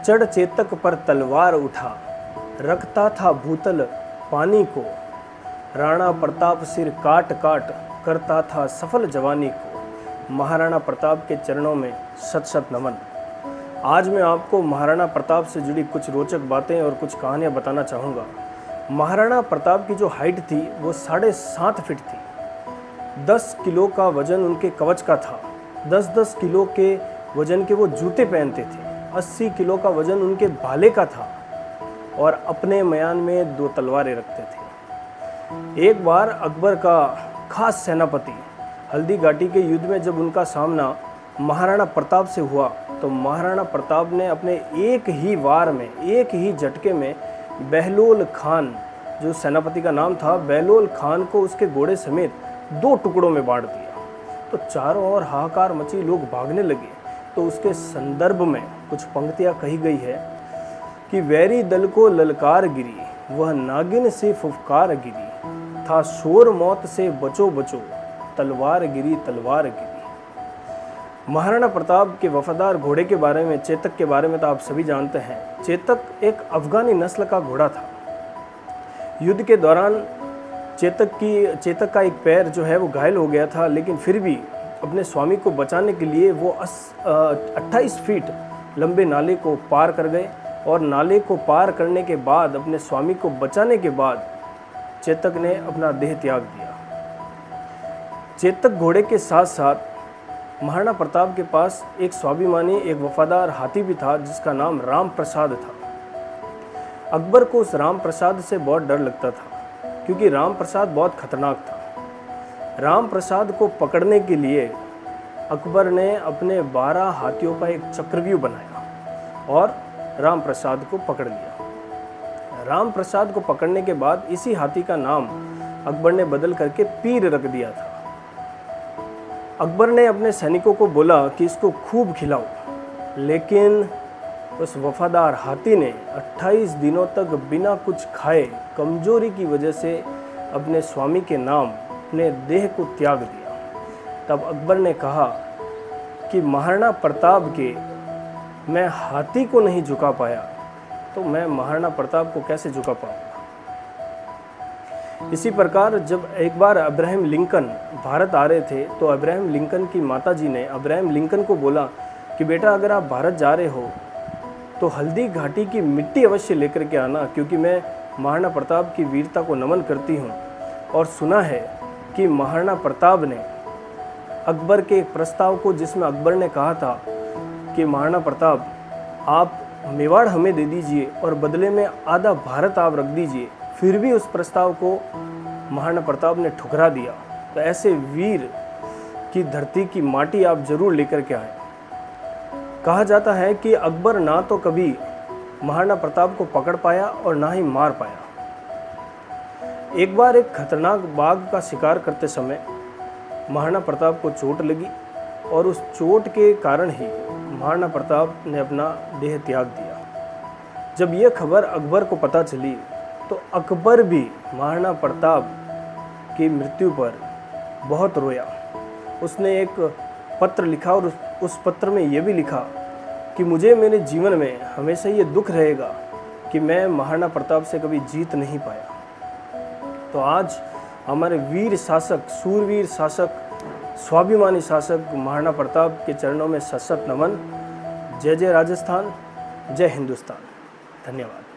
चढ़ चेतक पर तलवार उठा, रखता था भूतल पानी को, राणा प्रताप सिर काट काट करता था सफल जवानी को। महाराणा प्रताप के चरणों में शत शत नमन। आज मैं आपको महाराणा प्रताप से जुड़ी कुछ रोचक बातें और कुछ कहानियाँ बताना चाहूँगा। महाराणा प्रताप की जो हाइट थी वो 7.5 फीट थी। 10 किलो का वजन उनके कवच का था। 10-10 किलो के वजन के वो जूते पहनते थे। 80 किलो का वजन उनके भाले का था और अपने मयान में 2 तलवारें रखते थे। एक बार अकबर का खास सेनापति हल्दी घाटी के युद्ध में जब उनका सामना महाराणा प्रताप से हुआ तो महाराणा प्रताप ने अपने एक ही वार में, एक ही झटके में बहलोल खान, जो सेनापति का नाम था, बहलोल खान को उसके घोड़े समेत 2 टुकड़ों में बांट दिया। तो चारों ओर हाहाकार मची, लोग भागने लगे। तो उसके संदर्भ में कुछ पंक्तियाँ कही गई है कि वैरी दल को ललकार गिरी, वह नागिन से फुफकार गिरी, था शोर मौत से बचो बचो, तलवार गिरी तलवार गिरी। महाराणा प्रताप के वफादार घोड़े के बारे में, चेतक के बारे में तो आप सभी जानते हैं। चेतक एक अफगानी नस्ल का घोड़ा था। युद्ध के दौरान चेतक का एक पैर जो है वो घायल हो गया था, लेकिन फिर भी अपने स्वामी को बचाने के लिए वो 28 फीट लंबे नाले को पार कर गए और नाले को पार करने के बाद, अपने स्वामी को बचाने के बाद, चेतक ने अपना देह त्याग दिया। चेतक घोड़े के साथ साथ महाराणा प्रताप के पास एक स्वाभिमानी, एक वफादार हाथी भी था जिसका नाम राम प्रसाद था। अकबर को उस राम प्रसाद से बहुत डर लगता था क्योंकि राम प्रसाद बहुत खतरनाक था। राम प्रसाद को पकड़ने के लिए अकबर ने अपने 12 हाथियों का एक चक्रव्यूह बनाया और राम प्रसाद को पकड़ लिया। राम प्रसाद को पकड़ने के बाद इसी हाथी का नाम अकबर ने बदल करके पीर रख दिया था। अकबर ने अपने सैनिकों को बोला कि इसको खूब खिलाओ, लेकिन उस वफादार हाथी ने 28 दिनों तक बिना कुछ खाए, कमजोरी की वजह से अपने स्वामी के नाम अपने देह को त्याग दिया। तब अकबर ने कहा कि महाराणा प्रताप के मैं हाथी को नहीं झुका पाया तो मैं महाराणा प्रताप को कैसे झुका पाऊंगा। इसी प्रकार जब एक बार अब्राहम लिंकन भारत आ रहे थे तो अब्राहम लिंकन की माताजी ने अब्राहम लिंकन को बोला कि बेटा, अगर आप भारत जा रहे हो तो हल्दी घाटी की मिट्टी अवश्य लेकर के आना, क्योंकि मैं महाराणा प्रताप की वीरता को नमन करती हूँ और सुना है कि महाराणा प्रताप ने अकबर के एक प्रस्ताव को, जिसमें अकबर ने कहा था कि महाराणा प्रताप आप मेवाड़ हमें दे दीजिए और बदले में आधा भारत आप रख दीजिए, फिर भी उस प्रस्ताव को महाराणा प्रताप ने ठुकरा दिया। तो ऐसे वीर की धरती की माटी आप जरूर लेकर के आए। कहा जाता है कि अकबर ना तो कभी महाराणा प्रताप को पकड़ पाया और ना ही मार पाया। एक बार एक खतरनाक बाघ का शिकार करते समय महाराणा प्रताप को चोट लगी और उस चोट के कारण ही महाराणा प्रताप ने अपना देह त्याग दिया। जब यह खबर अकबर को पता चली तो अकबर भी महाराणा प्रताप की मृत्यु पर बहुत रोया। उसने एक पत्र लिखा और उस पत्र में यह भी लिखा कि मुझे मेरे जीवन में हमेशा ये दुख रहेगा कि मैं महाराणा प्रताप से कभी जीत नहीं पाया। तो आज हमारे वीर शासक, सूरवीर शासक, स्वाभिमानी शासक महाराणा प्रताप के चरणों में सशक्त नमन। जय जय राजस्थान, जय हिंदुस्तान। धन्यवाद।